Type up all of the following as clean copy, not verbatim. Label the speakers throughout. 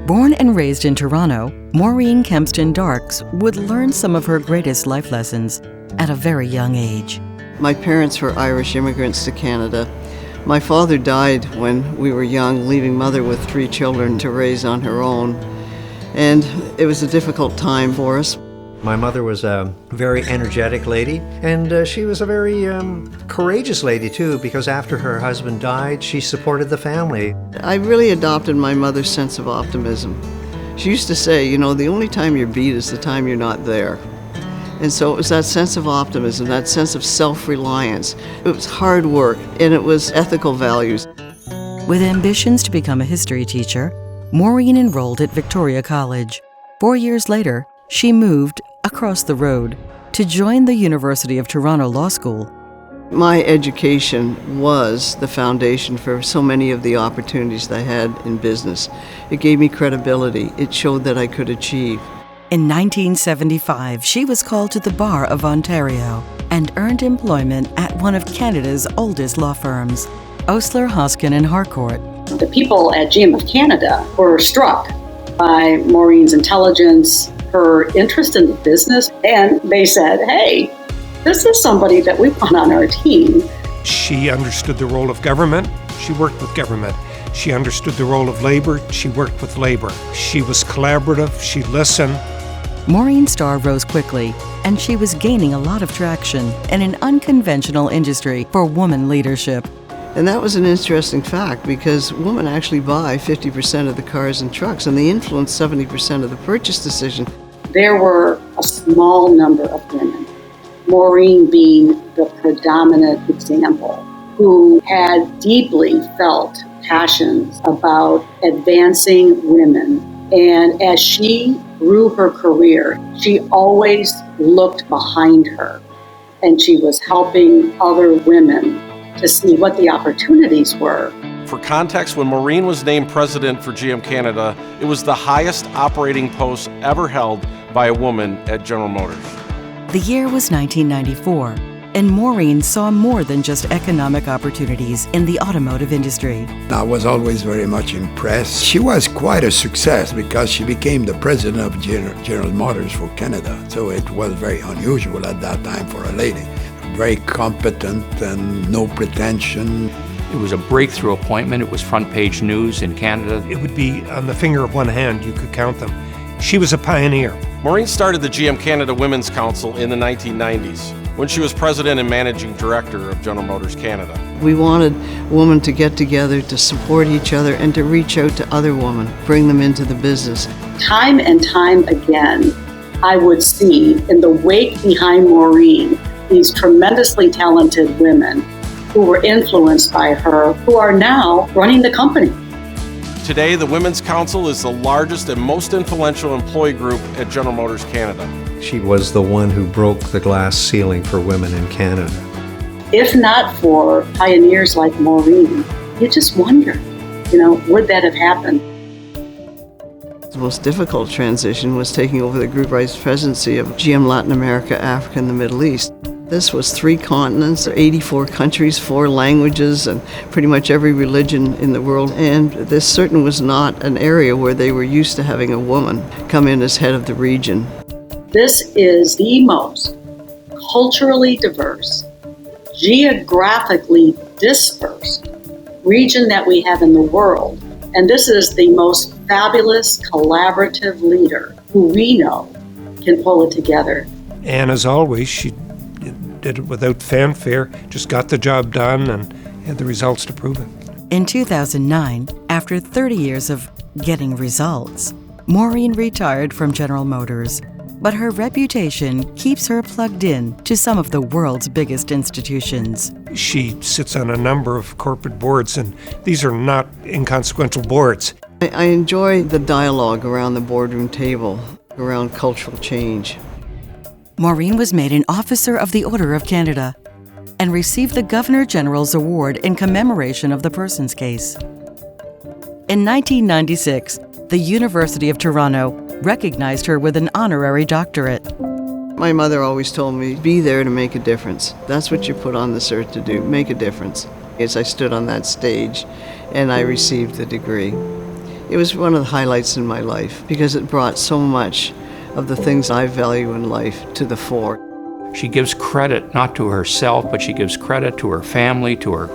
Speaker 1: Born and raised in Toronto, Maureen Kempston Darks would learn some of her greatest life lessons at a very young age.
Speaker 2: My parents were Irish immigrants to Canada. My father died when we were young, leaving Mother with 3 children to raise on her own. And it was a difficult time for us.
Speaker 3: My mother was a very energetic lady, and she was a very courageous lady too, because after her husband died, she supported the family.
Speaker 2: I really adopted my mother's sense of optimism. She used to say, you know, the only time you're beat is the time you're not there. And so it was that sense of optimism, that sense of self-reliance. It was hard work, and it was ethical values.
Speaker 1: With ambitions to become a history teacher, Maureen enrolled at Victoria College. 4 years later, she moved across the road to join the University of Toronto Law School.
Speaker 2: My education was the foundation for so many of the opportunities that I had in business. It gave me credibility. It showed that I could achieve.
Speaker 1: In 1975, she was called to the Bar of Ontario and earned employment at one of Canada's oldest law firms, Osler, Hoskin and Harcourt.
Speaker 4: The people at G.M.F. Canada were struck by Maureen's intelligence, her interest in the business, and they said, hey, this is somebody that we want on our team.
Speaker 5: She understood the role of government. She worked with government. She understood the role of labor. She worked with labor. She was collaborative. She listened.
Speaker 1: Maureen's star rose quickly, and she was gaining a lot of traction in an unconventional industry for woman leadership.
Speaker 2: And that was an interesting fact because women actually buy 50% of the cars and trucks, and they influence 70% of the purchase decision.
Speaker 4: There were a small number of women, Maureen being the predominant example, who had deeply felt passions about advancing women. And as she grew her career, she always looked behind her, and she was helping other women to see what the opportunities were.
Speaker 6: For context, when Maureen was named president for GM Canada, it was the highest operating post ever held by a woman at General Motors.
Speaker 1: The year was 1994, and Maureen saw more than just economic opportunities in the automotive industry.
Speaker 7: I was always very much impressed. She was quite a success because she became the president of General Motors for Canada, so it was very unusual at that time for a lady. Very competent and no pretension.
Speaker 8: It was a breakthrough appointment. It was front page news in Canada.
Speaker 5: It would be on the finger of one hand, you could count them. She was a pioneer.
Speaker 6: Maureen started the GM Canada Women's Council in the 1990s when she was president and managing director of General Motors Canada.
Speaker 2: We wanted women to get together, to support each other, and to reach out to other women, bring them into the business.
Speaker 4: Time and time again, I would see in the wake behind Maureen these tremendously talented women who were influenced by her, who are now running the company.
Speaker 6: Today, the Women's Council is the largest and most influential employee group at General Motors Canada.
Speaker 3: She was the one who broke the glass ceiling for women in Canada.
Speaker 4: If not for pioneers like Maureen, you just wonder, would that have happened?
Speaker 2: The most difficult transition was taking over the group vice presidency of GM Latin America, Africa, and the Middle East. This was 3 continents, 84 countries, 4 languages, and pretty much every religion in the world. And this certainly was not an area where they were used to having a woman come in as head of the region.
Speaker 4: This is the most culturally diverse, geographically dispersed region that we have in the world. And this is the most fabulous collaborative leader who we know can pull it together.
Speaker 5: And as always, she did it without fanfare, just got the job done and had the results to prove it.
Speaker 1: In 2009, after 30 years of getting results, Maureen retired from General Motors, but her reputation keeps her plugged in to some of the world's biggest institutions.
Speaker 5: She sits on a number of corporate boards, and these are not inconsequential boards.
Speaker 2: I enjoy the dialogue around the boardroom table, around cultural change.
Speaker 1: Maureen was made an Officer of the Order of Canada and received the Governor-General's Award in commemoration of the Persons case. In 1996, the University of Toronto recognized her with an honorary doctorate.
Speaker 2: My mother always told me, be there to make a difference. That's what you're put on this earth to do, make a difference. As I stood on that stage and I received the degree. It was one of the highlights in my life because it brought so much of the things I value in life to the fore.
Speaker 8: She gives credit not to herself, but she gives credit to her family, to her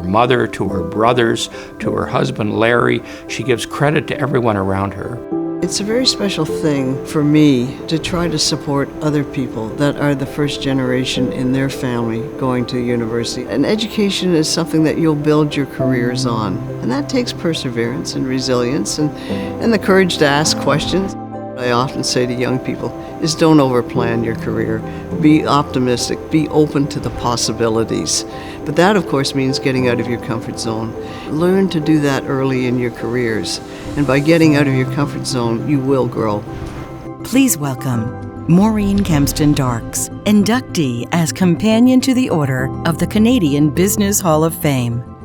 Speaker 8: mother, to her brothers, to her husband Larry. She gives credit to everyone around her.
Speaker 2: It's a very special thing for me to try to support other people that are the first generation in their family going to university. And education is something that you'll build your careers on. And that takes perseverance and resilience and the courage to ask questions. I often say to young people is don't overplan your career. Be optimistic, be open to the possibilities. But that, of course, means getting out of your comfort zone. Learn to do that early in your careers. And by getting out of your comfort zone, you will grow.
Speaker 1: Please welcome Maureen Kempston Darks, inductee as Companion to the Order of the Canadian Business Hall of Fame.